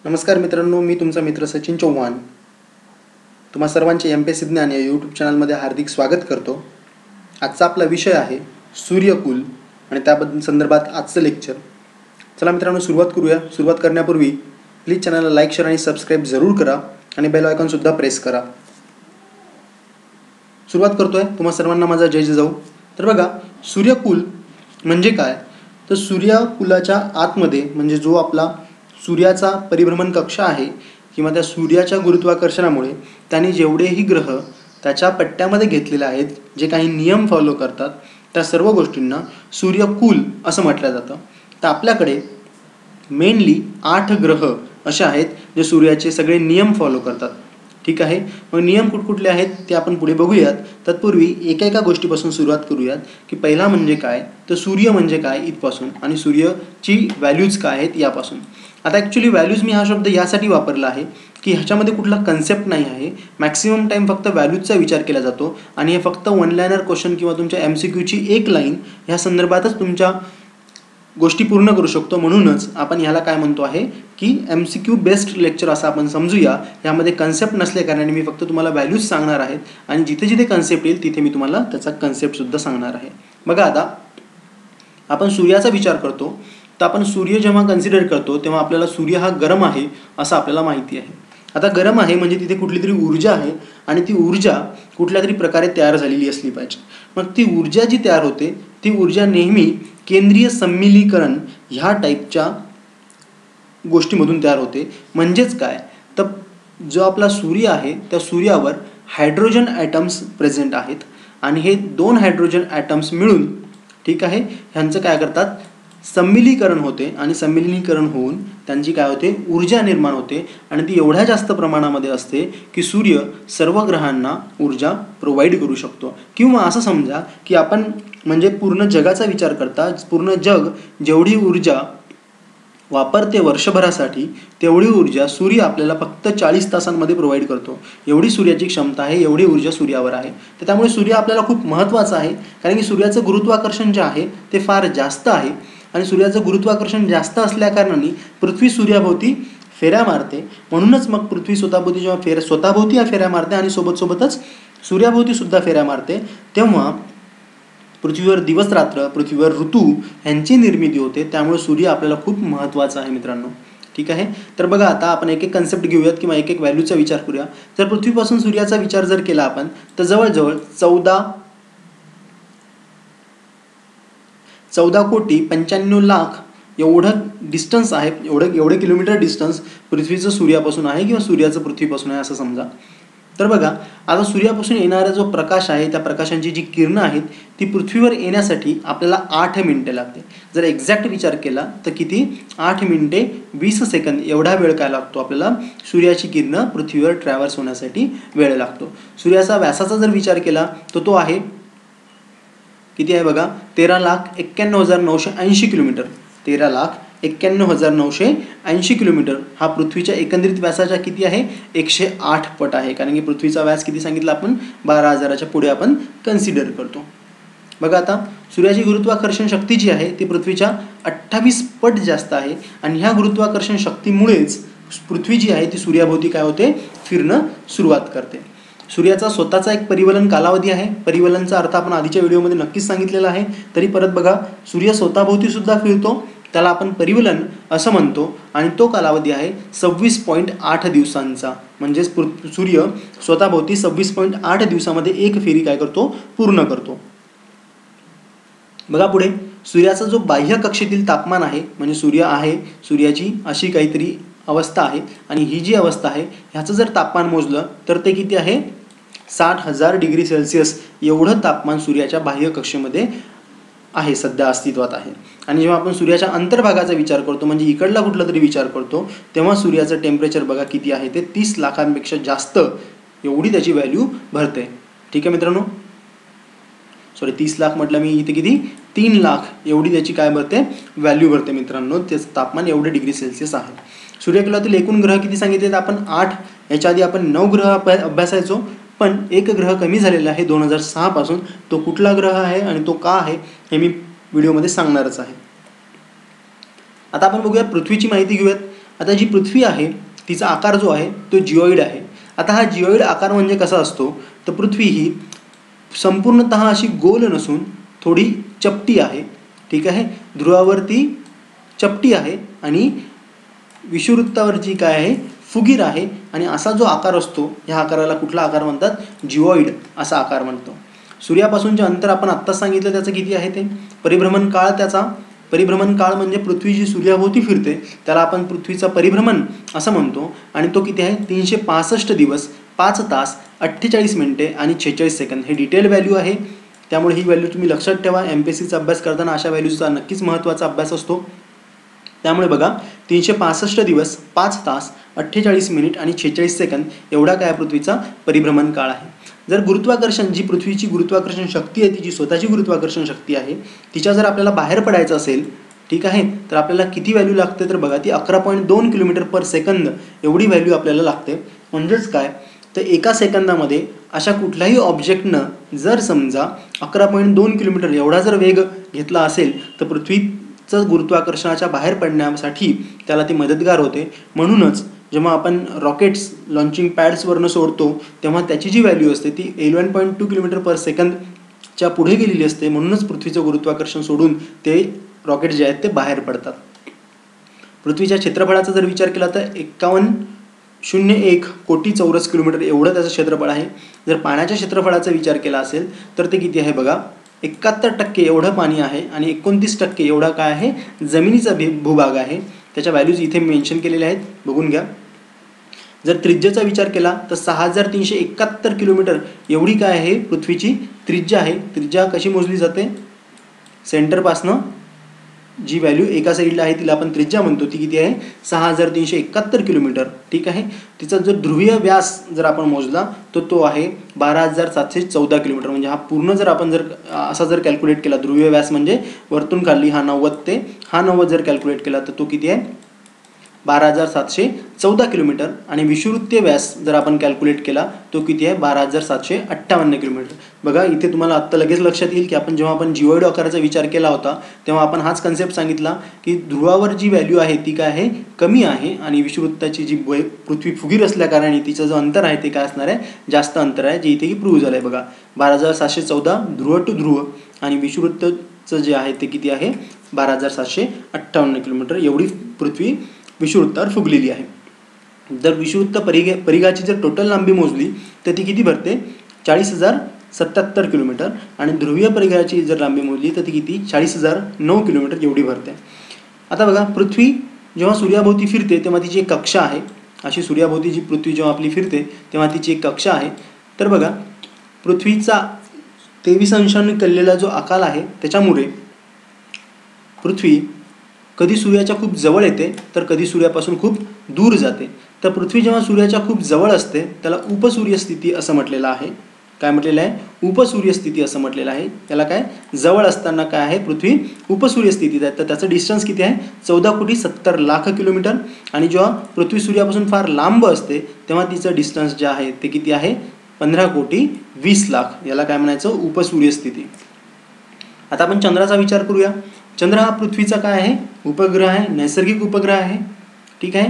नमस्कार मित्रांनो, मी तुमचा मित्र सचिन चौहान तुम्हा सर्वांचे MPSC ज्ञान या यूट्यूब चॅनलमध्ये हार्दिक स्वागत करतो. आजचा आपला विषय आहे सूर्यकुल आणि त्याबद्दल संदर्भात आजचं लेक्चर. चला मित्रांनो, सुरुवात करूया. सुरुवात करण्यापूर्वी प्लीज चॅनलला लाईक, शेअर आणि सबस्क्राईब जरूर करा आणि बेल आयकॉनसुद्धा प्रेस करा. सुरुवात करतोय. तुम्हा सर्वांना माझा जय जिजाऊ. तर बघा, सूर्यकुल म्हणजे काय, तर सूर्यकुलाच्या आतमध्ये म्हणजे जो आपला सूर्याचा परिभ्रमण कक्ष आहे किंवा त्या सूर्याच्या गुरुत्वाकर्षणामुळे त्याने जेवढेही ग्रह त्याच्या पट्ट्यामध्ये घेतलेले आहेत, जे काही नियम फॉलो करतात, त्या सर्व गोष्टींना सूर्यकुल असं म्हटलं जातं. तर आपल्याकडे मेनली 8 ग्रह असे आहेत जे सूर्याचे सगळे नियम फॉलो करतात. ठीक आहे. मग नियम कुठकुठले आहेत ते आपण पुढे बघूयात. तत्पूर्वी एका गोष्टीपासून सुरुवात करूयात की पहिला म्हणजे काय, तर सूर्य म्हणजे काय इथपासून आणि सूर्याची व्हॅल्यूज काय आहेत यापासून. आता ॲक्च्युली व्हॅल्यूज मी हा शब्द यासाठी वापरला आहे की ह्याच्यामध्ये कुठला कन्सेप्ट नाही आहे. मॅक्सिमम टाईम फक्त व्हॅल्यूजचा विचार केला जातो आणि हे फक्त वन लाईनर क्वेश्चन किंवा तुमच्या MCQची एक लाईन ह्या संदर्भातच तुमच्या गोष्टी पूर्ण करू शकतो. म्हणूनच आपण ह्याला काय म्हणतो आहे की MCQ बेस्ड लेक्चर असं आपण समजूया. यामध्ये कन्सेप्ट नसल्या कारणाने मी फक्त तुम्हाला व्हॅल्यूज सांगणार आहेत आणि जिथे जिथे कन्सेप्ट येईल तिथे मी तुम्हाला त्याचा कन्सेप्टसुद्धा सांगणार आहे. बघा, आता आपण सूर्याचा विचार करतो तर आपण सूर्य जेव्हा कन्सिडर करतो तेव्हा आपल्याला सूर्य हा गरम आहे असं आपल्याला माहिती आहे. आता गरम आहे म्हणजे तिथे कुठली तरी ऊर्जा आहे आणि ती ऊर्जा कुठल्या तरी प्रकारे तयार झालेली असली पाहिजे. मग ती ऊर्जा जी तयार होते ती ऊर्जा नेहमी केंद्रीय सम्मिलीकरण ह्या टाईपच्या गोष्टीमधून तयार होते. म्हणजेच काय, तर जो आपला सूर्य आहे त्या सूर्यावर हायड्रोजन ॲटम्स प्रेझेंट आहेत आणि हे 2 हायड्रोजन ॲटम्स मिळून, ठीक आहे, ह्यांचं काय करतात, सम्मिलीकरण होते आणि सम्मिलीकरण होऊन त्यांची काय होते, ऊर्जा निर्माण होते आणि ती एवढ्या जास्त प्रमाणामध्ये असते की सूर्य सर्व ग्रहांना ऊर्जा प्रोव्हाइड करू शकतो. किंवा असं समजा की आपण म्हणजे पूर्ण जगाचा विचार करता पूर्ण जग जेवढी ऊर्जा वापरते वर्षभरासाठी तेवढी ऊर्जा सूर्य आपल्याला फक्त 40 तासांमध्ये प्रोव्हाइड करतो. एवढी सूर्याची क्षमता आहे, एवढी ऊर्जा सूर्यावर आहे. तर त्यामुळे सूर्य आपल्याला खूप महत्त्वाचा आहे, कारण की सूर्याचं गुरुत्वाकर्षण जे आहे ते फार जास्त आहे आणि सूर्याचं गुरुत्वाकर्षण जास्त असल्याकारणाने पृथ्वी सूर्याभोवती फेऱ्या मारते. म्हणूनच मग पृथ्वी स्वतःभोवती जेव्हा स्वतःभोवती फेऱ्या मारते आणि सोबतच सूर्याभोवतीसुद्धा फेऱ्या मारते, तेव्हा पृथ्वीवर दिवस रात्र, पृथ्वीवर ऋतू ह्यांची निर्मिती होते. त्यामुळे सूर्य आपल्याला खूप महत्त्वाचा आहे मित्रांनो. ठीक आहे. तर बघा, आता आपण एक कन्सेप्ट घेऊयात किंवा एक व्हॅल्यूचा विचार करूया. जर पृथ्वीपासून सूर्याचा विचार जर केला आपण तर जवळजवळ 14,95,00,000 एवढं डिस्टन्स आहे, एवढे किलोमीटर डिस्टन्स पृथ्वीचं सूर्यापासून आहे किंवा सूर्याचं पृथ्वीपासून आहे असं समजा. तर बघा, आता सूर्यापासून येणारा जो प्रकाश आहे त्या प्रकाशांची जी किरणं आहेत ती पृथ्वीवर येण्यासाठी आपल्याला 8 मिनिटे लागते. जर एक्झॅक्ट विचार केला तर किती, 8 मिनिटे 20 सेकंद एवढा वेळ काय लागतो आपल्याला सूर्याची किरणं पृथ्वीवर ट्रॅव्हर्स होण्यासाठी वेळ लागतो. सूर्याचा व्यासाचा जर विचार केला तर तो आहे किती आहे बघा, 13,91,980 किलोमीटर. 13,91,980 किलोमीटर हा पृथ्वीच्या एकंदरीत व्यासाच्या किती आहे, 108 पट आहे. कारण की पृथ्वीचा व्यास किती सांगितला आपण, 12,000च्या पुढे आपण कन्सिडर करतो. बघा, आता सूर्याची गुरुत्वाकर्षण शक्ती जी आहे ती पृथ्वीच्या 28 पट जास्त आहे आणि ह्या गुरुत्वाकर्षण शक्तीमुळेच पृथ्वी जी आहे ती सूर्याभोवती काय होते, फिरणं सुरुवात करते. सूर्याचा स्वतःचा एक परिवलन कालावधी आहे. परिवलनचा अर्थ आपण आधीच्या व्हिडिओमध्ये नक्कीच सांगितलेला आहे. तरी परत बघा, सूर्य स्वतःभोवती सुद्धा फिरतो, त्याला आपण परिवलन असं म्हणतो आणि तो कालावधी आहे 26.8 दिवसांचा. म्हणजेच सूर्य स्वतःभोवती 26.8 दिवसामध्ये एक फेरी काय करतो, पूर्ण करतो. बघा पुढे, सूर्याचा जो बाह्य कक्षेतील तापमान आहे म्हणजे सूर्य आहे, सूर्याची अशी काहीतरी अवस्था आहे आणि ही जी अवस्था आहे ह्याचं जर तापमान मोजलं तर ते किती आहे, 60,000 डिग्री सेल्सिअस एवढं तापमान सूर्याच्या बाह्य कक्षेमध्ये आहे, सध्या अस्तित्वात आहे. आणि जेव्हा आपण सूर्याच्या अंतर्भागाचा विचार करतो म्हणजे इकडला कुठला तरी विचार करतो तेव्हा सूर्याचं टेम्परेचर बघा किती आहे, ते 30 लाखांपेक्षा जास्त एवढी त्याची व्हॅल्यू भरते. ठीक आहे मित्रांनो, 30 लाख म्हटलं मी, इथे किती, 3 लाख एवढी त्याची काय भरते, व्हॅल्यू भरते मित्रांनो. त्याचं तापमान एवढे डिग्री सेल्सिअस आहे. सूर्यकुलातील एकूण ग्रह किती सांगितले, तर आपण 8, याच्या आधी आपण 9 ग्रह अभ्यासायचो, पण एक ग्रह कमी झालेला आहे 2006 पासून. तो कुठला ग्रह आहे आणि तो का आहे हे मी व्हिडिओमध्ये सांगणारच आहे. आता आपण बघूया, पृथ्वीची माहिती घेऊयात. आता जी पृथ्वी आहे तिचा आकार जो आहे तो जिओइड आहे. आता हा जिओइड आकार म्हणजे कसा असतो, तर पृथ्वी ही संपूर्णतः अशी गोल नसून थोडी चपटी आहे. ठीक आहे, ध्रुवावरती चपटी आहे आणि विषुववृत्तावरची काय आहे, फुगीर आहे. आणि असा जो आकार असतो ह्या आकाराला कुठला आकार म्हणतात, जिओइड असा आकार म्हणतो. सूर्यापासूनचे अंतर आपण आत्ताच सांगितलं त्याचं किती आहे ते, परिभ्रमण काळ त्याचा, परिभ्रमण काळ म्हणजे पृथ्वी जी सूर्याभोवती फिरते त्याला आपण पृथ्वीचा परिभ्रमण असं म्हणतो. आणि तो किती आहे, 365 दिवस 5 तास 48 मिनिटे आणि 46 सेकंद. हे डिटेल व्हॅल्यू आहे, त्यामुळे ही व्हॅल्यू तुम्ही लक्षात ठेवा. MPSCचा अभ्यास करताना अशा व्हॅल्यूजचा नक्कीच महत्त्वाचा अभ्यास असतो. त्यामुळे बघा 365 दिवस 5 तास 48 मिनिट आणि 46 सेकंद एवढा काय पृथ्वीचा परिभ्रमण काळ आहे. जर गुरुत्वाकर्षण, जी पृथ्वीची गुरुत्वाकर्षण शक्ती आहे, तिची स्वतःची गुरुत्वाकर्षण शक्ती आहे, तिच्या जर आपल्याला बाहेर पडायचं असेल, ठीक आहे, तर आपल्याला किती व्हॅल्यू लागते, तर बघा ती 11.2 किलोमीटर पर सेकंद एवढी व्हॅल्यू आपल्याला लागते. म्हणजेच काय, तर एका सेकंदामध्ये अशा कुठल्याही ऑब्जेक्टनं जर समजा 11.2 किलोमीटर एवढा जर वेग घेतला असेल तर पृथ्वीचं गुरुत्वाकर्षणाच्या बाहेर पडण्यासाठी त्याला ती मदतगार होते. म्हणूनच जेव्हा आपण रॉकेट्स लॉन्चिंग पॅड्सवरनं सोडतो तेव्हा त्याची जी व्हॅल्यू असते ती 11.2 किलोमीटर पर सेकंदच्या पुढे गेलेली असते. म्हणूनच पृथ्वीचं गुरुत्वाकर्षण सोडून ते रॉकेट जे आहेत ते बाहेर पडतात. पृथ्वीच्या क्षेत्रफळाचा जर विचार केला तर 51.01 कोटी चौरस किलोमीटर एवढं त्याचं क्षेत्रफळ आहे. जर पाण्याच्या क्षेत्रफळाचा विचार केला असेल तर ते किती आहे बघा, 71% एवढं पाणी आहे आणि 29% एवढा काय आहे, जमिनीचा भूभाग आहे. त्याच्या व्हॅल्यूज इथे मेन्शन केलेल्या आहेत, बघून घ्या. जर त्रिज्येचा विचार केला तर 6371 किलोमीटर एवढी काय आहे पृथ्वीची त्रिज्या आहे. त्रिज्या कशी मोजली जाते, सेंटरपासनं जी व्हॅल्यू एका साईडला आहे तिला आपण त्रिज्या म्हणतो, ती किती आहे 6371 किलोमीटर. ठीक आहे, तिचा जो ध्रुवीय व्यास जर आपण मोजला तर तो आहे 12,714 किलोमीटर. म्हणजे हा पूर्ण जर आपण जर असा जर कॅल्क्युलेट केला, ध्रुवीय व्यास म्हणजे वरतून खाली हा 90 ते हा 90 जर कॅल्क्युलेट केला तर तो किती आहे 12,714 किलोमीटर. आणि विषुववृत्तीय व्यास जर आपण कॅल्क्युलेट केला तो किती आहे 12,758 किलोमीटर. बघा इथे तुम्हाला आत्ता लगेच लक्षात येईल की आपण जेव्हा आपण जिओइड आकाराचा विचार केला होता तेव्हा आपण हाच कन्सेप्ट सांगितला की ध्रुवावर जी व्हॅल्यू आहे ती काय आहे, कमी आहे. आणि विषुववृत्ताची जी पृथ्वी फुगीर असल्याकारणे तिचं जो अंतर आहे ते काय असणार आहे, जास्त अंतर आहे, जे इथे की प्रूव्ह झालं आहे. बघा 12,714 ध्रुव टू ध्रुव आणि विषुववृत्ताचं जे आहे ते किती आहे 12,758 किलोमीटर एवढी पृथ्वी विषुववृत्तावर फुगलेली आहे. जर विषुववृत्त परिघाची जर टोटल लांबी मोजली तर ती किती भरते 40,077 किलोमीटर. आणि ध्रुवीय परिघाची जर लांबी मोजली तर ती किती 40,009 किलोमीटर एवढी भरते. आता बघा पृथ्वी जेव्हा सूर्याभोवती फिरते तेव्हा तिची एक कक्षा आहे. अशी सूर्याभोवती जी पृथ्वी जेव्हा आपली फिरते तेव्हा तिची एक कक्षा आहे. तर बघा पृथ्वीचा 23 अंशांनी कललेला जो आकार आहे त्याच्यामुळे पृथ्वी कधी सूर्याच्या खूप जवळ येते तर कधी सूर्यापासून खूप दूर जाते. तर पृथ्वी जेव्हा सूर्याच्या खूप जवळ असते त्याला उपसूर्यस्थिती असं म्हटलेलं आहे. काय म्हटलेलं आहे, उपसूर्यस्थिती असं म्हटलेलं आहे. त्याला काय, जवळ असताना काय आहे पृथ्वी उपसूर्यस्थितीत आहे. तर त्याचं डिस्टन्स किती आहे 14,70,00,000 किलोमीटर. आणि जेव्हा पृथ्वी सूर्यापासून फार लांब असते तेव्हा तिचं डिस्टन्स जे आहे ते किती आहे 15,20,00,000. याला काय म्हणायचं, उपसूर्यस्थिती. आता आपण चंद्राचा विचार करूया. चंद्र हा पृथ्वीचा काय आहे, उपग्रह आहे, नैसर्गिक उपग्रह आहे. ठीक आहे,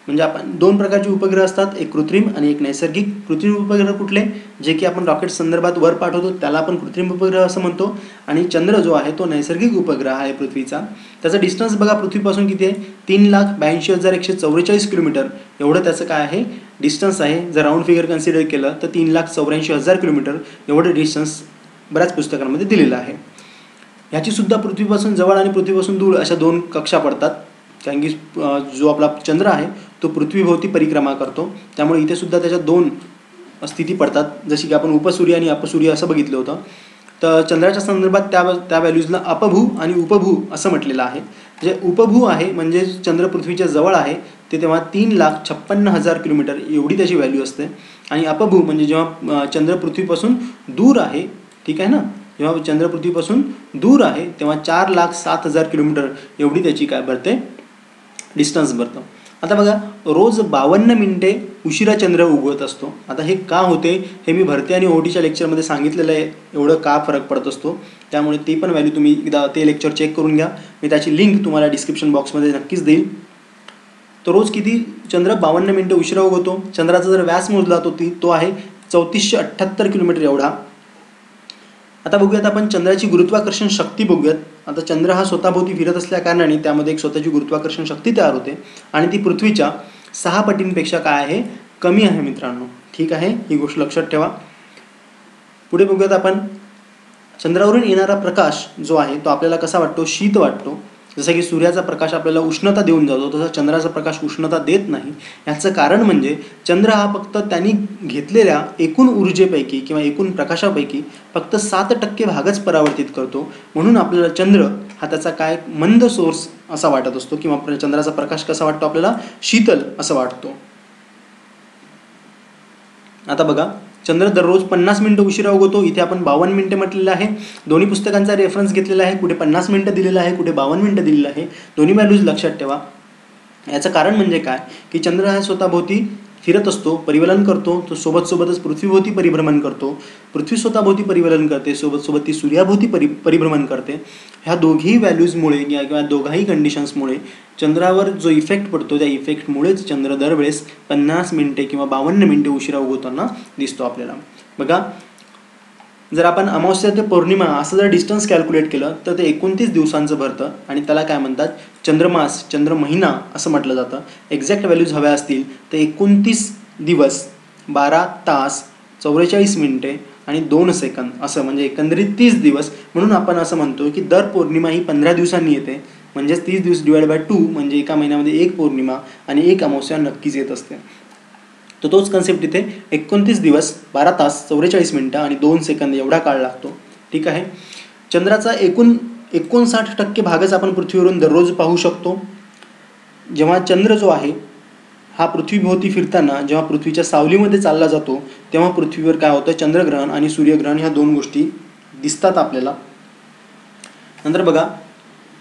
म्हणजे आपण दोन प्रकारचे उपग्रह असतात, एक कृत्रिम आणि एक नैसर्गिक. कृत्रिम उपग्रह कुठले, जे की आपण रॉकेट संदर्भात वर पाठवतो त्याला आपण कृत्रिम उपग्रह असं म्हणतो. आणि चंद्र जो आहे तो नैसर्गिक उपग्रह आहे पृथ्वीचा. त्याचा डिस्टन्स बघा पृथ्वीपासून किती आहे 3,82,144 किलोमीटर एवढं त्याचं काय आहे डिस्टन्स आहे. जर राऊंड फिगर कन्सिडर केलं तर 3,84,000 किलोमीटर एवढं डिस्टन्स बऱ्याच पुस्तकांमध्ये दिलेलं आहे. ह्याची सुद्धा पृथ्वीपासून जवळ आणि पृथ्वीपासून दूर अशा दोन कक्षा पडतात. कारण की जो आपला चंद्र आहे तो पृथ्वीभोवती परिक्रमा करतो, त्यामुळे इथे सुद्धा त्याच्या दोन स्थिती पडतात. जशी की आपण उपसूर्य आणि अपसूर्य असं बघितलं होतं. तर चंद्राच्या संदर्भात त्या व्हॅल्यूजला अपभू आणि उपभू असं म्हटलेलं आहे. जे उपभू आहे म्हणजे चंद्र पृथ्वीच्या जवळ आहे ते तेव्हा 3,56,000 किलोमीटर एवढी त्याची व्हॅल्यू असते. आणि अपभू म्हणजे जेव्हा चंद्र पृथ्वीपासून दूर आहे, ठीक आहे ना, जेव्हा चंद्र पृथ्वीपासून दूर आहे तेव्हा 4,07,000 किलोमीटर एवढी त्याची काय भरते डिस्टन्स भरतं. आता बघा रोज 52 मिनिटे उशिरा चंद्र उगवत असतो. आता हे का होते हे मी भरती आणि ओटीच्या लेक्चरमध्ये सांगितलेलं आहे, एवढं का फरक पडत असतो. त्यामुळे ती पण व्हॅल्यू तुम्ही एकदा ते लेक्चर चेक करून घ्या. मी त्याची लिंक तुम्हाला डिस्क्रिप्शन बॉक्समध्ये नक्कीच देईल. तो रोज किती चंद्र 52 मिनिटं उशिरा उगवतो. चंद्राचा जर व्यास मोजला तो आहे 3478 किलोमीटर एवढा. आता बघूयात आपण चंद्राची गुरुत्वाकर्षण शक्ती बघूयात. आता चंद्र हा स्वतःभोवती फिरत असल्या कारणाने त्यामध्ये एक स्वतःची गुरुत्वाकर्षण शक्ती तयार होते आणि ती पृथ्वीच्या 6 पटींपेक्षा काय आहे, कमी आहे मित्रांनो. ठीक आहे, ही गोष्ट लक्षात ठेवा. पुढे बघूयात आपण चंद्रावरून येणारा प्रकाश जो आहे तो आपल्याला कसा वाटतो, शीत वाटतो. जसं की सूर्याचा प्रकाश आपल्याला उष्णता देऊन जातो, तसा चंद्राचा प्रकाश उष्णता देत नाही. याचं कारण म्हणजे चंद्र हा फक्त त्यांनी घेतलेल्या एकूण ऊर्जेपैकी किंवा एकूण प्रकाशापैकी फक्त 7% भागच परावर्तित करतो. म्हणून आपल्याला चंद्र हा त्याचा काय मंद सोर्स असा वाटत असतो किंवा चंद्राचा प्रकाश कसा वाटतो आपल्याला, शीतल असं वाटतो. आता बघा, चंद्र दररोज 50 मिनिटं उशिरा उगवतो. इथे आपण 52 मिनिटं म्हटलेलं आहे. दोन्ही पुस्तकांचा रेफरन्स घेतलेला आहे. कुठे 50 मिनिटं दिलेलं आहे, कुठे 52 मिनिटं दिलेलं आहे. दोन्ही व्हॅल्यूज लक्षात ठेवा. याचं कारण म्हणजे काय की चंद्र हा स्वतःभोवती फिरत असतो, परिवलन करतो. तो सोबतच पृथ्वीभोवती परिभ्रमण करतो. पृथ्वी स्वतःभोवती परिवलन करते, सोबत ती सूर्याभोवती परिभ्रमण करते. ह्या दोघी व्हॅल्यूजमुळे किंवा दोघाही कंडिशन्समुळे चंद्रावर जो इफेक्ट पडतो, त्या इफेक्टमुळेच चंद्र दरवेळेस 50 मिनिटे किंवा 52 मिनिटे उशिरा उगवताना दिसतो आपल्याला. बघा, जर आपण अमावस्या ते पौर्णिमा असं जर डिस्टन्स कॅल्क्युलेट केलं तर ते 29 दिवसांचं भरतं आणि त्याला काय म्हणतात, चंद्रमास, चंद्र महिना असं म्हटलं जातं. एक्झॅक्ट व्हॅल्यूज हव्या असतील तर 29 दिवस 12 तास 44 मिनिटे आणि 2 सेकंद असं, म्हणजे एकंदरीत 30 दिवस. म्हणून आपण असं म्हणतो की दर पौर्णिमा ही 15 दिवसांनी येते. म्हणजेच 30 दिवस /2 म्हणजे एका महिन्यामध्ये एक पौर्णिमा आणि एक अमावस्या नक्कीच येत असते. तर तोच कन्सेप्ट इथे 29 दिवस 12 तास 44 मिनिटं आणि 2 सेकंद एवढा काळ लागतो. ठीक आहे. चंद्राचा 59% भागच आपण पृथ्वीवरून दररोज पाहू शकतो. जेव्हा चंद्र जो आहे हा पृथ्वीभोवती फिरताना जेव्हा पृथ्वीच्या सावलीमध्ये चालला जातो तेव्हा पृथ्वीवर काय होतं, चंद्रग्रहण आणि सूर्यग्रहण ह्या 2 गोष्टी दिसतात आपल्याला. नंतर बघा,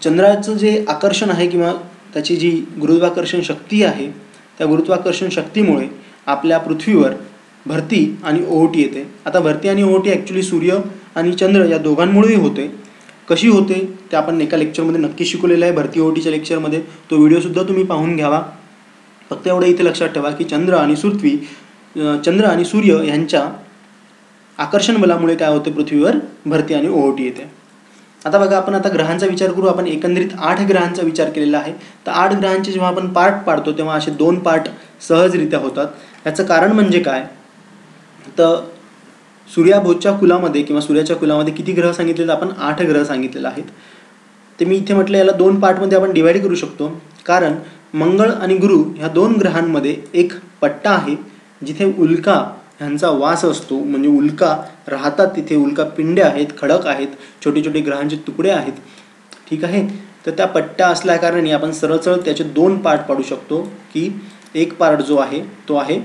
चंद्राचं जे आकर्षण आहे किंवा त्याची जी गुरुत्वाकर्षण शक्ती आहे, त्या गुरुत्वाकर्षण शक्तीमुळे आपल्या पृथ्वीवर भरती आणि ओहोटी येते. आता भरती आणि ओहोटी ॲक्च्युली सूर्य आणि चंद्र या दोघांमुळेही होते. कशी होते ते आपण एका लेक्चरमध्ये नक्की शिकवलेलं आहे, भरती ओहोटीच्या लेक्चरमध्ये. तो व्हिडिओसुद्धा तुम्ही पाहून घ्यावा. फक्त एवढं इथे लक्षात ठेवा की चंद्र आणि सूर्य यांच्या आकर्षण बलामुळे काय होते, पृथ्वीवर भरती आणि ओहोटी येते. आता बघा, आपण आता ग्रहांचा विचार करू. आपण एकंदरीत 8 ग्रहांचा विचार केलेला आहे. तर 8 ग्रहांचे जेव्हा आपण पार्ट पाडतो तेव्हा असे 2 पार्ट सहजरित्या होतात. याचं कारण म्हणजे काय, तर सूर्याभोवच्या कुलामध्ये किंवा सूर्याच्या कुलामध्ये किती ग्रह सांगितलेले, आपण 8 ग्रह सांगितलेले आहेत. ते मी इथे म्हटलं याला 2 पार्टमध्ये आपण डिवाईड करू शकतो. कारण मंगळ आणि गुरु ह्या 2 ग्रहांमध्ये एक पट्टा आहे जिथे उल्का ह्यांचा वास असतो. म्हणजे उल्का राहतात तिथे, उल्का पिंडे आहेत, खडक आहेत, छोटे छोटे ग्रहांचे तुकडे आहेत. ठीक आहे. तर त्या पट्ट्या असल्या कारणाने आपण सरळ त्याचे 2 पार्ट पाडू शकतो की एक पार्ट जो आहे तो आहे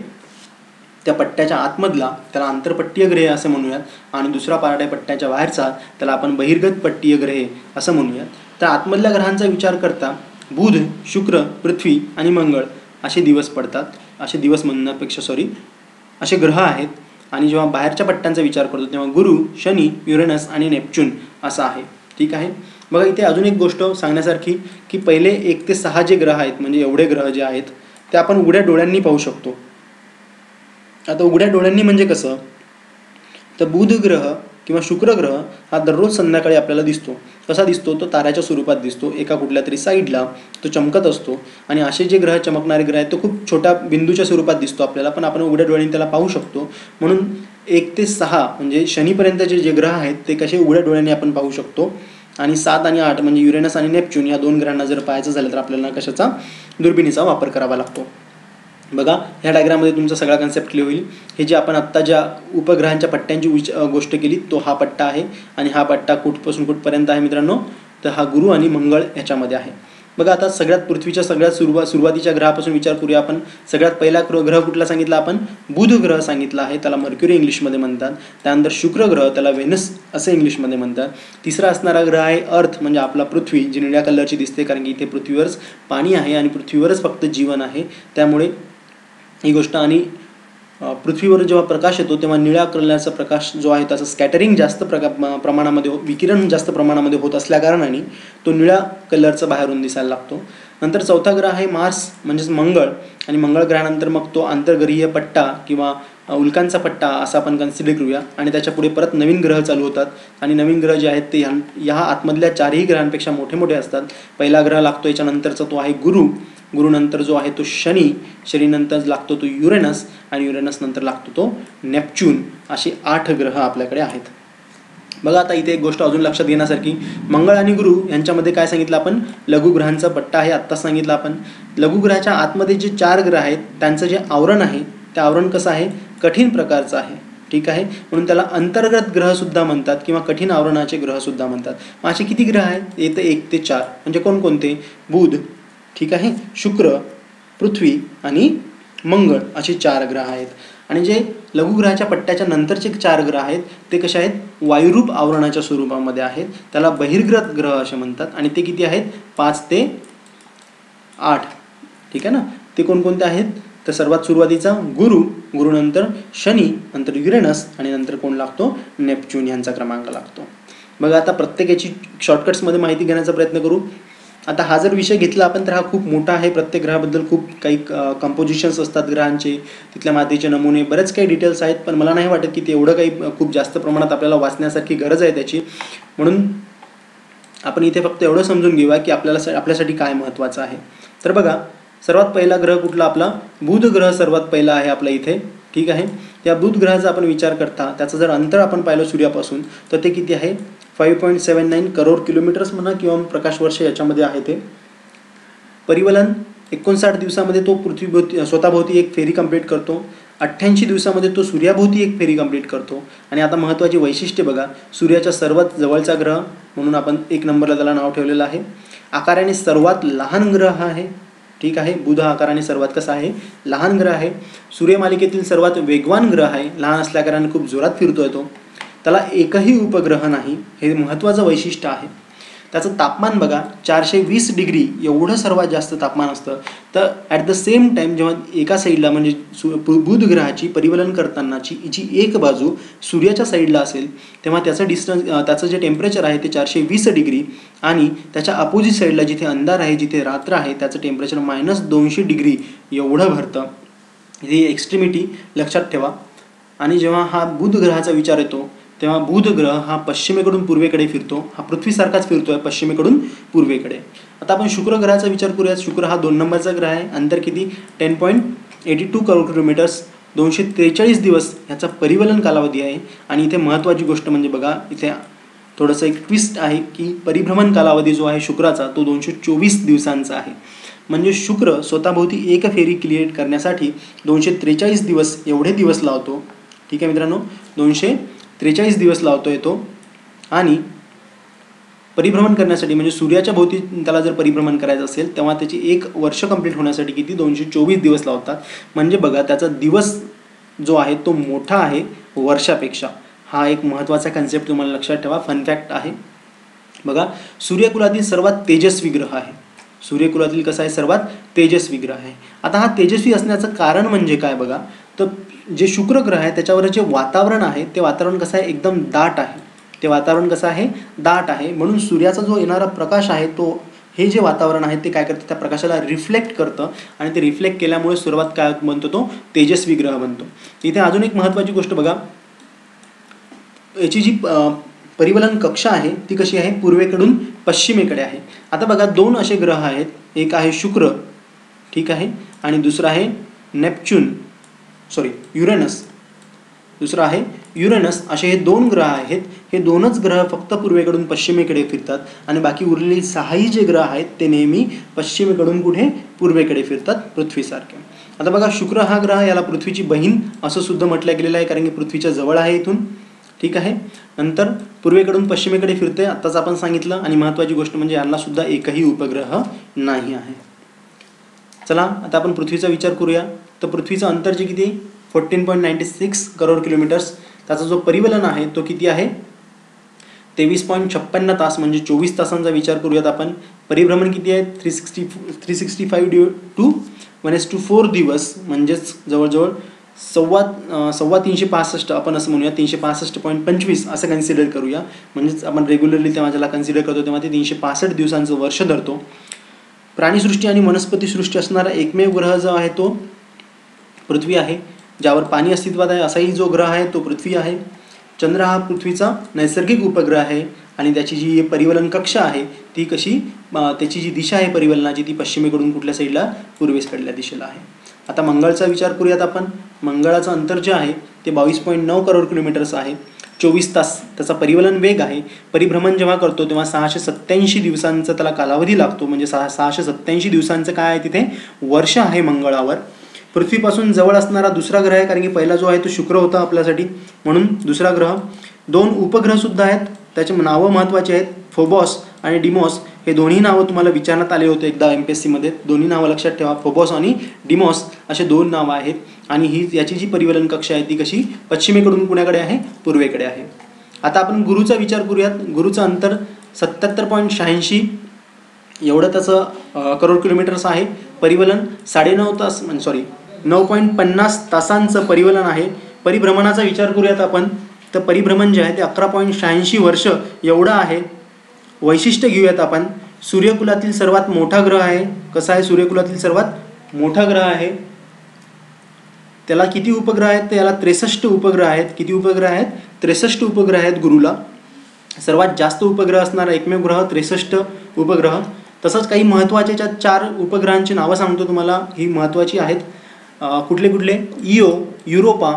त्या पट्ट्याच्या आतमधला, त्याला आंतरपट्टीय ग्रहे असं म्हणूयात. आणि दुसरा पार्ट आहे पट्ट्याच्या बाहेरचा, त्याला आपण बहिर्गत पट्टीय ग्रहे असं म्हणूयात. तर आतमधल्या ग्रहांचा विचार करता बुध, शुक्र, पृथ्वी आणि मंगळ असे दिवस पडतात. असे दिवस म्हणण्यापेक्षा असे ग्रह आहेत. आणि जेव्हा बाहेरच्या पट्ट्यांचा विचार करतो तेव्हा गुरु, शनी, युरेनस आणि नेपच्यून असं आहे. ठीक आहे. बघा, इथे अजून एक गोष्ट सांगण्यासारखी की पहिले 1 ते 6 जे ग्रह आहेत, म्हणजे एवढे ग्रह जे आहेत ते आपण उघड्या डोळ्यांनी पाहू शकतो. आता उघड्या डोळ्यांनी म्हणजे कसं, तर बुध ग्रह किंवा शुक्र ग्रह हा दररोज संध्याकाळी आपल्याला दिसतो. कसा दिसतो, तो ताऱ्याच्या स्वरूपात दिसतो. एका कुठल्या तरी साईडला तो चमकत असतो. आणि असे जे ग्रह, चमकणारे ग्रह आहेत, तो खूप छोट्या बिंदूच्या स्वरूपात दिसतो आपल्याला, पण आपण उघड्या डोळ्यांनी त्याला पाहू शकतो. म्हणून 1 ते 6 म्हणजे शनीपर्यंतचे जे ग्रह आहेत ते कसे उघड्या डोळ्यांनी आपण पाहू शकतो. आणि 7 आणि 8 म्हणजे युरेनस आणि नेपच्यून या 2 ग्रहांना जर पाहायचं झालं तर आपल्याला कशाचा, दुर्बिणीचा वापर करावा लागतो. बघा, ह्या डायग्राममध्ये तुमचा सगळा कन्सेप्ट क्लिअर होईल. हे जे आपण आत्ता ज्या उपग्रहांच्या पट्ट्यांची गोष्ट केली तो हा पट्टा आहे. आणि हा पट्टा कुठपासून कुठपर्यंत आहे मित्रांनो, तर हा गुरु आणि मंगळ ह्याच्यामध्ये आहे. बघा, आता पृथ्वीच्या सगळ्यात सुरुवातीच्या ग्रहापासून विचार करूया आपण. सगळ्यात पहिला ग्रह कुठला सांगितला आपण, बुध ग्रह सांगितला आहे, त्याला मर्क्युरी इंग्लिशमध्ये म्हणतात. त्यानंतर शुक्र ग्रह, त्याला व्हेनस असं इंग्लिशमध्ये म्हणतात. तिसरा असणारा ग्रह आहे अर्थ, म्हणजे आपला पृथ्वी, जी निळ्या कलरची दिसते, कारण की इथे पृथ्वीवरच पाणी आहे आणि पृथ्वीवरच फक्त जीवन आहे, त्यामुळे ही गोष्ट. आणि पृथ्वीवर जेव्हा प्रकाश येतो तेव्हा निळ्या कलरचा प्रकाश जो आहे त्याचं स्कॅटरिंग जास्त प्रमाणामध्ये, विकिरण जास्त प्रमाणामध्ये होत असल्या कारणाने तो निळ्या कलरचा बाहेरून दिसायला लागतो. नंतर चौथा ग्रह आहे मार्स म्हणजेच मंगळ, आणि मंगळ ग्रहानंतर मग तो आंतरग्रहीय पट्टा किंवा उल्कांचा पट्टा असा आपण कन्सिडर करूया. आणि त्याच्या पुढे परत नवीन ग्रह चालू होतात, आणि नवीन ग्रह जे आहेत ते ह्या आतमधल्या चारही ग्रहांपेक्षा मोठे मोठे असतात. पहिला ग्रह लागतो याच्यानंतरचा तो आहे गुरुनंतर जो आहे तो शनीनंतर लागतो तो युरेनस, आणि युरेनस नंतर लागतो तो नेपच्यून. असे 8 ग्रह आपल्याकडे आहेत. बघा आता इथे एक गोष्ट अजून लक्षात घेण्यासारखी, मंगळ आणि गुरु यांच्यामध्ये काय सांगितलं आपण, लघुग्रहांचा पट्टा आहे. आत्ताच सांगितलं आपण. लघुग्रहाच्या आतमध्ये जे 4 ग्रह आहेत त्यांचं जे आवरण आहे ते आवरण कसं आहे, कठीण प्रकारचं आहे. ठीक आहे, म्हणून त्याला अंतर्गत ग्रहसुद्धा म्हणतात किंवा कठीण आवरणाचे ग्रहसुद्धा म्हणतात. मग असे किती ग्रह आहेत, येतं 1 ते 4. म्हणजे कोणकोणते, बुध, ठीक आहे, शुक्र, पृथ्वी आणि मंगळ असे 4 ग्रह आहेत. आणि जे लघुग्रहाच्या पट्ट्याच्या नंतरचे 4 ग्रह आहेत ते कसे आहेत, वायुरूप आवरणाच्या स्वरूपामध्ये आहेत. त्याला बहिर्ग्रह ग्रह असे म्हणतात. आणि ते किती आहेत, 5 ते 8. ठीक आहे ना. ते कोणकोणते आहेत, तर सर्वात सुरुवातीचा गुरुनंतर शनी, नंतर युरेनस, आणि नंतर कोण लागतो, नेपच्यून यांचा क्रमांक लागतो. बघा आता प्रत्येकाची शॉर्टकट्समध्ये माहिती घेण्याचा प्रयत्न करू. आता हा जर विषय घेतला आपण तर हा खूप मोठा आहे. प्रत्येक ग्रहाबद्दल खूप काही कंपोजिशन्स असतात ग्रहांचे, तिथल्या मातीचे नमुने, बरेच काही डिटेल्स आहेत. पण मला नाही वाटत की ते एवढं काही खूप जास्त प्रमाणात आपल्याला वाचण्यासारखी गरज आहे त्याची. म्हणून आपण इथे फक्त एवढं समजून घेऊया की आपल्यासाठी काय महत्त्वाचं आहे. तर बघा, सर्वात पहिला ग्रह कुठला, आपला बुध ग्रह सर्वात पहिला आहे आपल्या इथे. ठीक आहे, या बुध ग्रहाचा आपण विचार करता त्याचं जर अंतर आपण पाहिलं सूर्यापासून तर ते किती आहे, 5.79 करोड किलोमीटर्स म्हणा किंवा प्रकाश वर्ष याच्यामध्ये आहे ते. परिवलन 59 दिवसामध्ये तो पृथ्वीभोवती स्वतःभोवती एक फेरी कंप्लीट करतो. 88 दिवसामध्ये तो सूर्याभोवती एक फेरी कंप्लीट करतो. आणि आता महत्त्वाची वैशिष्ट्ये बघा, सूर्याच्या सर्वात जवळचा ग्रह म्हणून आपण 1 नंबरला त्याला नाव ठेवलेलं आहे. आकाराने सर्वात लहान ग्रह आहे. ठीक आहे, बुध हा आकाराने सर्वात कसा आहे, लहान ग्रह आहे. सूर्यमालिकेतील सर्वात वेगवान ग्रह आहे. लहान असल्याकारणाने खूप जोरात फिरतोय तो. त्याला एकही उपग्रह नाही, हे महत्त्वाचं वैशिष्ट्य आहे. त्याचं तापमान बघा 420 डिग्री एवढं सर्वात जास्त तापमान असतं. तर ॲट द सेम टाईम जेव्हा एका साईडला म्हणजे बुध ग्रहाची परिवलन करतानाची जी एक बाजू सूर्याच्या साईडला असेल तेव्हा त्याचं जे टेम्परेचर आहे ते 420 डिग्री, आणि त्याच्या अपोजिट साईडला जिथे अंधार आहे, जिथे रात्र आहे, त्याचं टेम्परेचर -200 डिग्री एवढं भरतं. ही एक्स्ट्रीमिटी लक्षात ठेवा. आणि जेव्हा हा बुध ग्रहाचा विचार येतो तेव्हा बुध ग्रह हा पश्चिमेकडून पूर्वेकडे फिरतो. हा पृथ्वीसारखाच फिरतो आहे पश्चिमेकडून पूर्वेकडे. आता आपण शुक्र ग्रहाचा विचार करूयात. शुक्र हा 2 नंबरचा ग्रह आहे. अंतर किती, 10.82 करोड किलोमीटर्स, 243 दिवस ह्याचा परिवलन कालावधी आहे. आणि इथे महत्त्वाची गोष्ट म्हणजे बघा, इथे थोडंसं एक ट्विस्ट आहे की परिभ्रमण कालावधी जो आहे शुक्राचा तो 224 दिवसांचा आहे. म्हणजे शुक्र स्वतःभोवती एक फेरी क्रिएट करण्यासाठी 243 दिवस एवढे दिवस लावतो. ठीक आहे मित्रांनो, 243 दिवस लावतो येतो. आणि परिभ्रमण करण्यासाठी म्हणजे सूर्याच्या भोवती त्याला जर परिभ्रमण करायचं असेल तेव्हा त्याची 1 वर्ष कंप्लीट होण्यासाठी किती, 224 दिवस लावतात. म्हणजे बघा, त्याचा दिवस जो आहे तो मोठा आहे वर्षापेक्षा. हा एक महत्त्वाचा कन्सेप्ट तुम्हाला लक्षात ठेवा, फन फॅक्ट आहे. बघा, सूर्यकुलातील सर्वात तेजस्वी ग्रह आहे. सूर्यकुलातील कसा आहे, सर्वात तेजस्वी ग्रह आहे. आता हा तेजस्वी असण्याचं कारण म्हणजे काय बघा, तर जे शुक्र ग्रह आहे त्याच्यावर जे वातावरण आहे ते वातावरण कसं आहे, एकदम दाट आहे. ते वातावरण कसं आहे, दाट आहे. म्हणून सूर्याचा जो येणारा प्रकाश आहे तो, हे जे वातावरण आहे ते काय करतं, त्या प्रकाशाला रिफ्लेक्ट करतं. आणि ते रिफ्लेक्ट केल्यामुळे सर्वात काय बनतो, तो तेजस्वी ग्रह बनतो. इथे अजून एक महत्त्वाची गोष्ट बघा, याची जी परिवलन कक्षा आहे ती कशी आहे, पूर्वेकडून पश्चिमेकडे आहे. आता बघा, 2 असे ग्रह आहेत. एक आहे शुक्र, ठीक आहे, आणि दुसरा आहे युरेनस. दुसरा आहे युरेनस. असे हे 2 ग्रह आहेत. हे 2च ग्रह फक्त पूर्वेकडून पश्चिमेकडे फिरतात. आणि बाकी उरलेले 6ही जे ग्रह आहेत ते नेहमी पश्चिमेकडून कुठे, पूर्वेकडे फिरतात, पृथ्वीसारखे. आता बघा, शुक्र हा ग्रह, याला पृथ्वीची बहीण असं सुद्धा म्हटलं गेलेलं आहे, कारण की पृथ्वीच्या जवळ आहे इथून. ठीक आहे, नंतर पूर्वेकडून पश्चिमेकडे फिरते, आत्ताच आपण सांगितलं. आणि महत्त्वाची गोष्ट म्हणजे यांना सुद्धा एकही उपग्रह नाही आहे. चला आता आपण पृथ्वीचा विचार करूया. तर पृथ्वीचं अंतर जे किती, 14.96 करोड किलोमीटर्स. त्याचा जो परिवलन आहे तो किती आहे, 23.56 तास, म्हणजे 24 तासांचा विचार करूयात आपण. परिभ्रमण किती आहे, 365 टू 1:4 दिवस, म्हणजेच जवळजवळ 365 आपण असं म्हणूया, 365.25 असं कन्सिडर करूया. म्हणजेच आपण रेग्युलरली तेव्हा ज्याला कन्सिडर करतो तेव्हा ते 365 दिवसांचं वर्ष धरतो. प्राणीसृष्टी आणि वनस्पतीसृष्टी असणारा एकमेव ग्रह जो आहे तो पृथ्वी आहे. ज्यावर पाणी अस्तित्वात आहे असाही जो ग्रह आहे तो पृथ्वी आहे. चंद्र हा पृथ्वीचा नैसर्गिक उपग्रह आहे आणि त्याची जी परिवलन कक्षा आहे ती कशी, त्याची जी दिशा आहे परिवलनाची ती पश्चिमेकडून कुठल्या साईडला, पूर्वेकडल्या दिशेला आहे. आता मंगळचा विचार करूयात आपण. मंगळाचं अंतर जे आहे ते 22.9 करोड किलोमीटर्स आहे. 24 तास त्याचा परिवलन वेग आहे. परिभ्रमण जेव्हा करतो तेव्हा 687 दिवसांचा त्याला कालावधी लागतो, म्हणजे 687 दिवसांचं काय आहे तिथे वर्ष आहे मंगळावर. पृथ्वीपासून जवळ असणारा दुसरा ग्रह आहे, कारण की पहिला जो आहे तो शुक्र होता आपल्यासाठी, म्हणून दुसरा ग्रह. 2 उपग्रहसुद्धा आहेत, त्याचे नावं महत्त्वाचे आहेत. फोबॉस आणि डिमॉस हे दोन्ही नावं तुम्हाला विचारण्यात आले होते एकदा MPSC मध्ये. दोन्ही नावं लक्षात ठेवा, फोबॉस आणि डिमॉस असे 2 नावं आहेत. आणि याची जी परिवलन कक्षा आहे ती कशी, पश्चिमेकडून कुणाकडे आहे, पूर्वेकडे आहे. आता आपण गुरुचा विचार करूयात. गुरुचं अंतर 77.86 एवढं त्याचं करोड किलोमीटर्स आहे. परिवलन 9.50 तासांचं परिवलन आहे. परिभ्रमणाचा विचार करूयात आपण, तर परिभ्रमण जे आहे ते 11.86 वर्ष एवढं आहे. वैशिष्ट्य घेऊयात आपण. सूर्यकुलातील सर्वात मोठा ग्रह आहे. कसा आहे, सूर्यकुलातील सर्वात मोठा ग्रह आहे. त्याला किती उपग्रह आहेत, त्याला 63 उपग्रह आहेत. किती उपग्रह आहेत, 63 उपग्रह आहेत गुरुला. सर्वात जास्त उपग्रह असणारा एकमेव ग्रह, 63 उपग्रह. तसंच काही महत्त्वाचे 4 उपग्रहांची नावं सांगतो तुम्हाला, ही महत्त्वाची आहेत. कुठले कुठले, इओ, युरोपा,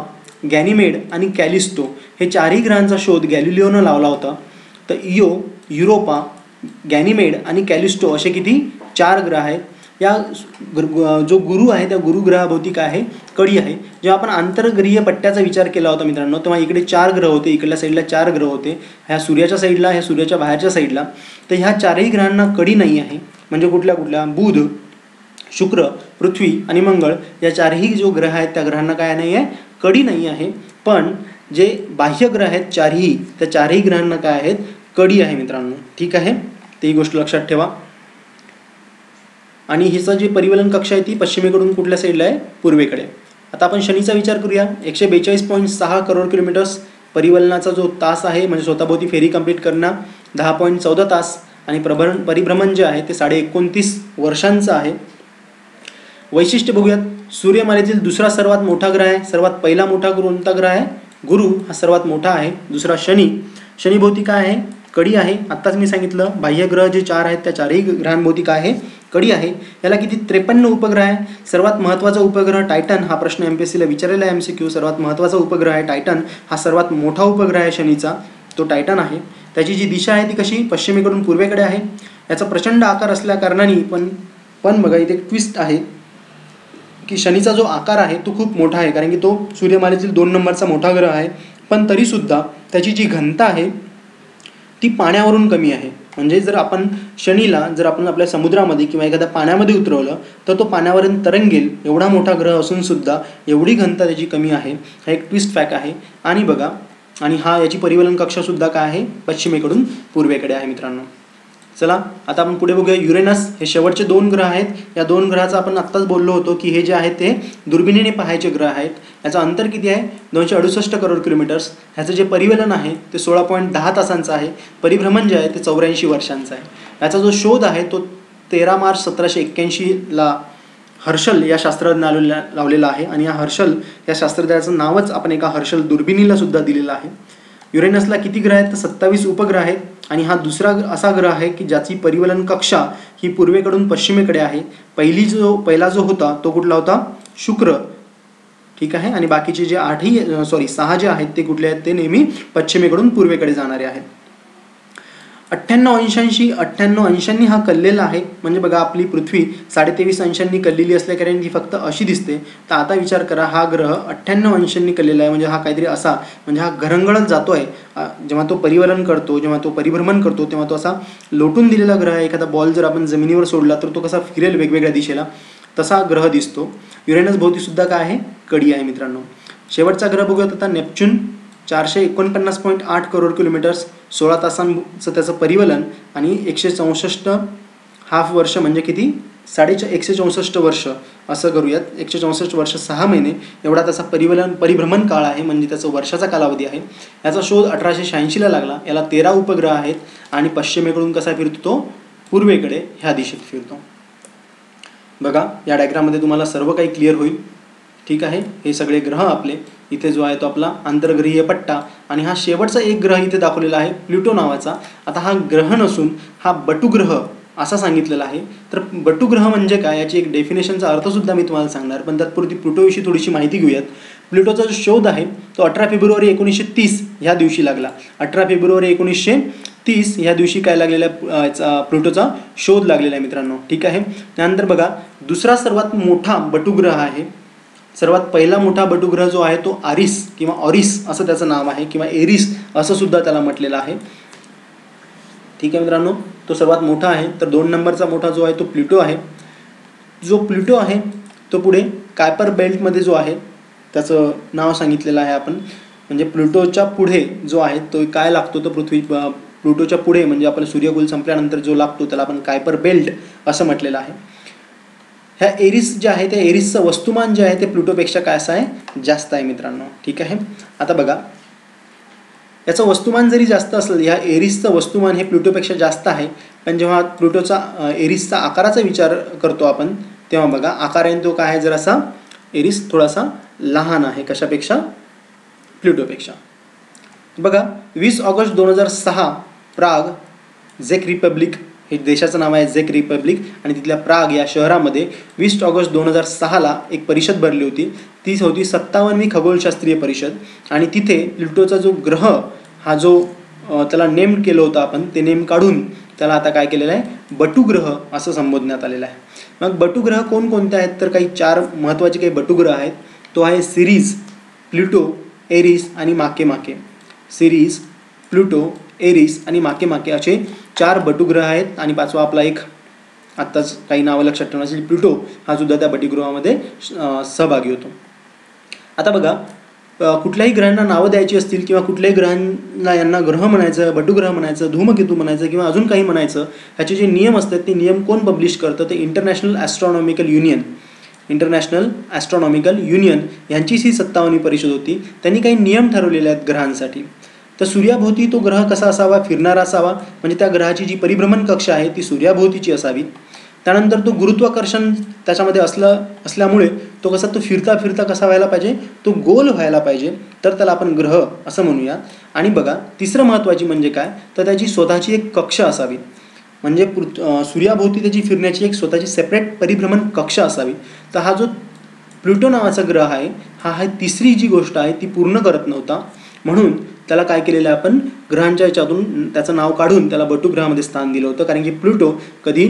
गॅनिमेड आणि कॅलिस्टो हे 4ही ग्रहांचा शोध गॅलिलिओनं लावला होता. तर इओ, युरोपा, गॅनिमेड आणि कॅलिस्टो असे किती 4 ग्रह आहेत. या जो गुरु आहे त्या गुरुग्रहाभोवती काय आहे, कडी आहे. जेव्हा आपण आंतरग्रहीय पट्ट्याचा विचार केला होता मित्रांनो, तेव्हा इकडे 4 ग्रह होते, इकडल्या साईडला 4 ग्रह होते, ह्या सूर्याच्या साईडला, ह्या सूर्याच्या बाहेरच्या साईडला. तर ह्या 4ही ग्रहांना कडी नाही आहे. म्हणजे कुठल्या कुठल्या, बुध, शुक्र, पृथ्वी आणि मंगळ या 4ही जो ग्रह आहेत त्या ग्रहांना काय नाही आहे, कडी नाही आहे. पण जे बाह्य ग्रह आहेत 4ही, त्या 4ही ग्रहांना काय आहेत, कडी आहे मित्रांनो. ठीक आहे, ती गोष्ट लक्षात ठेवा. आणि हिचं जी परिवलन कक्षा आहे ती पश्चिमेकडून कुठल्या साईडला आहे, पूर्वेकडे. आता आपण शनीचा विचार करूया. 142.6 करोड किलोमीटर्स परिवलनाचा जो तास आहे, म्हणजे स्वतःभोवती फेरी कंप्लीट करणं 10.14 तास. आणि परिभ्रमण जे आहे ते 29.5 वर्षांचं आहे. वैशिष्ट्य बघूयात. सूर्यमालेतील दुसरा सर्वात मोठा ग्रह आहे. सर्वात पहिला मोठा कोणता ग्रह आहे, गुरु हा सर्वात मोठा आहे. दुसरा शनी. शनीभोवती काय आहे, कडी आहे. आत्ताच मी सांगितलं बाह्य ग्रह जे 4 आहेत त्या 4ही ग्रहांभोवती काय आहे, कडी आहे. याला किती 53 उपग्रह आहे. सर्वात महत्त्वाचा उपग्रह टायटन, हा प्रश्न MPSCला विचारलेला आहे MCQ. सर्वात महत्त्वाचा उपग्रह आहे टायटन, हा सर्वात मोठा उपग्रह आहे शनीचा, तो टायटन आहे. त्याची जी दिशा आहे ती कशी, पश्चिमेकडून पूर्वेकडे आहे. याचा प्रचंड आकार असल्या कारणाने पण बघा इथे ट्विस्ट आहे की शनीचा जो आकार आहे तो खूप मोठा आहे, कारण की तो सूर्यमालेतील 2 नंबरचा मोठा ग्रह आहे. पण तरीसुद्धा त्याची जी घनता आहे ती पाण्यावरून कमी आहे. म्हणजे जर आपण शनीला आपल्या समुद्रामध्ये किंवा एखाद्या पाण्यामध्ये उतरवलं तर तो पाण्यावरून तरंगेल, एवढा मोठा ग्रह असून सुद्धा एवढी घनता त्याची कमी आहे. हा एक ट्विस्ट फॅक्ट आहे. आणि बघा, आणि याची परिवलन कक्षासुद्धा काय आहे, पश्चिमेकडून पूर्वेकडे आहे मित्रांनो. चला आता आपण पुढे बघूया. युरेनस हे शेवटचे 2 ग्रह आहेत. या 2 ग्रहाचं आपण आत्ताच बोललो होतो की हे जे आहेत ते दुर्बिणीने पाहायचे ग्रह आहेत. याचं अंतर किती आहे, 268 करोड किलोमीटर्स. ह्याचं जे परिवलन आहे ते 16.10 तासांचं आहे. परिभ्रमण जे आहे ते 84 वर्षांचं आहे. याचा जो शोध आहे तो 13 मार्च 1781ला हर्षल या शास्त्रज्ञाला लावलेला आहे. आणि या हर्षल या शास्त्रज्ञाचं नावच आपण एका हर्षल दुर्बिणीला सुद्धा दिलेलं आहे. युरेनसला किती ग्रह आहेत, तर 27 उपग्रह आहेत. आणि हा दुसरा असा ग्रह आहे की ज्याची परिवलन कक्षा ही पूर्वेकडून पश्चिमेकडे आहे. पहिला जो होता तो कुठला होता, शुक्र. ठीक आहे, आणि बाकीचे जे 6 जे आहेत ते कुठले आहेत, ते नेहमी पश्चिमेकडून पूर्वेकडे जाणारे आहेत. 98 अंशांनी हा कललेला आहे. म्हणजे बघा आपली पृथ्वी 23.5 अंशांनी कललेली असल्या कारण ती फक्त अशी दिसते. तर आता विचार करा, हा ग्रह 98 अंशांनी कललेला आहे. म्हणजे हा काहीतरी असा, म्हणजे हा घरंगळत जातो आहे. जेव्हा तो परिवलन करतो, जेव्हा तो परिभ्रमण करतो, तेव्हा तो असा लोटून दिलेला ग्रह आहे. एखादा बॉल जर आपण जमिनीवर सोडला तर तो कसा फिरेल वेगवेगळ्या दिशेला, तसा ग्रह दिसतो. युरेनस भोवती सुद्धा काय आहे, कडी आहे मित्रांनो. शेवटचा ग्रह बघूयात आता, नेपच्यून. 449.8 करोड किलोमीटर्स, 16 तासांचं त्याचं परिवलन आणि 164 हाफ वर्ष, म्हणजे किती 164 वर्ष असं करूयात. 164 वर्ष 6 महिने एवढा त्याचा परिभ्रमण काळ आहे, म्हणजे त्याचा वर्षाचा कालावधी आहे. याचा शोध 1886ला लागला. याला 13 उपग्रह आहेत आणि पश्चिमेकडून कसा फिरतो तो, पूर्वेकडे ह्या दिशेत फिरतो. बघा या डायग्राममध्ये तुम्हाला सर्व काही क्लिअर होईल. ठीक आहे, हे सगळे ग्रह आपले. इथे जो आहे तो आपला आंतरग्रहीय पट्टा आणि हा शेवटचा एक ग्रह इथे दाखवलेला आहे प्लुटो नावाचा. आता हा ग्रह नसून हा बटुग्रह असा सांगितलेला आहे. तर बटुग्रह म्हणजे काय याची एक डेफिनेशनचा अर्थसुद्धा मी तुम्हाला सांगणार, पण तत्पूर्वी प्लुटोविषयी थोडीशी माहिती घेऊयात. प्लुटोचा जो शोध आहे तो 18 फेब्रुवारी 1930 ह्या दिवशी लागला. 18 फेब्रुवारी 1930 ह्या दिवशी काय लागलेला आहे, प्लुटोचा शोध लागलेला आहे मित्रांनो. ठीक आहे, त्यानंतर बघा दुसरा सर्वात मोठा बटुग्रह आहे. सर्वात पहिला मोठा बटुग्रह जो आहे तो आरिस किंवा ऑरिस असं त्याचं नाव आहे किंवा एरिस असं सुद्धा त्याला म्हटलेलं आहे. ठीक आहे मित्रांनो, तो सर्वात मोठा आहे. तर 2 नंबरचा मोठा जो आहे तो प्लुटो आहे. जो प्लुटो आहे तो पुढे कायपर बेल्टमध्ये जो आहे त्याचं नाव सांगितलेलं आहे आपण. म्हणजे प्लुटोच्या पुढे जो आहे तो काय लागतो, तो प्लुटोच्या पुढे म्हणजे आपण सूर्यकुल संपल्यानंतर जो लागतो त्याला आपण कायपर बेल्ट असं म्हटलेलं आहे. ह्या एरिस जे आहे त्या एरिसचं वस्तुमान जे आहे ते प्लुटोपेक्षा काय असं आहे, जास्त आहे मित्रांनो. ठीक आहे, आता बघा याचं वस्तुमान जरी जास्त असलं, ह्या एरिसचं वस्तुमान हे प्लुटोपेक्षा जास्त आहे. पण जेव्हा प्लुटोचा एरिसचा आकाराचा विचार करतो आपण तेव्हा बघा आकाराने तो काय आहे, जरासा एरिस थोडासा लहान आहे. कशापेक्षा, प्लुटोपेक्षा. बघा 20 ऑगस्ट 2006 प्राग झेक रिपब्लिक हे देशाचं नाव आहे, झेक रिपब्लिक, आणि तिथल्या प्राग या शहरामध्ये 20 ऑगस्ट 2006ला एक परिषद भरली होती. ती होती 57वी खगोलशास्त्रीय परिषद. आणि तिथे प्लुटोचा जो ग्रह हा जो त्याला नेम केलं होतं आपण, ते नेम काढून त्याला आता काय केलेलं आहे, बटुग्रह असं संबोधण्यात आलेलं आहे. मग बटुग्रह कोणकोणते आहेत, तर काही 4 महत्त्वाचे काही बटुग्रह आहेत. तो आहे सिरीज, प्लुटो, एरिस आणि माके माके. सिरीज, प्लुटो, एरिस आणि माके माके असे 4 बटुग्रह आहेत. आणि 5वा आपला एक आत्ताच काही नावं लक्षात ठेवण्यासाठी प्लुटो हा सुद्धा त्या बटुग्रहामध्ये सहभागी होतो. आता बघा कुठल्याही ग्रहांना नावं द्यायची असतील किंवा कुठल्याही ग्रहांना यांना ग्रह म्हणायचं, बटुग्रह म्हणायचं, धूमकेतू म्हणायचं किंवा अजून काही म्हणायचं, ह्याचे जे नियम असतात ते नियम कोण पब्लिश करतं, ते इंटरनॅशनल ॲस्ट्रॉनॉमिकल युनियन यांची ही 57वी परिषद होती. त्यांनी काही नियम ठरवलेले आहेत ग्रहांसाठी. तर सूर्याभोवती तो ग्रह कसा असावा, फिरणारा असावा, म्हणजे त्या ग्रहाची जी परिभ्रमण कक्षा आहे ती सूर्याभोवतीची असावी. त्यानंतर तो गुरुत्वाकर्षण त्याच्यामध्ये असल्यामुळे तो कसा, तो फिरता फिरता कसा व्हायला पाहिजे, तो गोल व्हायला पाहिजे, तर त्याला आपण ग्रह असं म्हणूया. आणि बघा तिसरं महत्त्वाची म्हणजे काय, तर त्याची स्वतःची एक कक्षा असावी. म्हणजे सूर्याभोवती त्याची फिरण्याची एक स्वतःची सेपरेट परिभ्रमण कक्षा असावी. तर हा जो प्लुटो नावाचा ग्रह आहे हा तिसरी जी गोष्ट आहे ती पूर्ण करत नव्हता. म्हणून त्याला काय केलेलं आहे आपण, ग्रहांच्या याच्यातून त्याचं नाव काढून त्याला बटुग्रहामध्ये स्थान दिलं होतं. कारण की प्लुटो कधी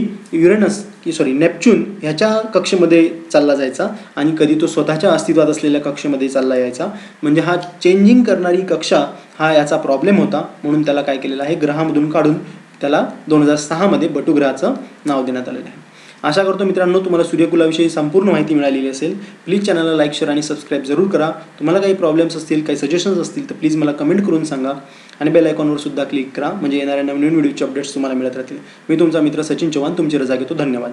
नेपच्यून ह्याच्या कक्षेमध्ये चालला जायचा आणि कधी तो स्वतःच्या अस्तित्वात असलेल्या कक्षेमध्ये चालला यायचा. म्हणजे हा चेंजिंग करणारी कक्षा हा याचा प्रॉब्लेम होता. म्हणून त्याला काय केलेलं आहे, ग्रहामधून काढून त्याला 2006मध्ये बटुग्रहाचं नाव देण्यात आलेलं आहे. आशा करतो मित्रांनो तुम्हाला सूर्यकुलाविषयी संपूर्ण माहिती मिळालेली असेल. प्लीज चॅनलला लाईक, शेअर आणि सबस्क्राईब जरूर करा. तुम्हाला काही प्रॉब्लेम्स असतील, काही सजेशन्स असतील तर प्लीज मला कमेंट करून सांगा. आणि बेल आयकॉनवर सुद्धा क्लिक करा, म्हणजे येणाऱ्या नवीन व्हिडिओचे अपडेट्स तुम्हाला मिळत राहतील. मी तुमचा मित्र सचिन चव्हाण तुमची रजा घेतो. धन्यवाद.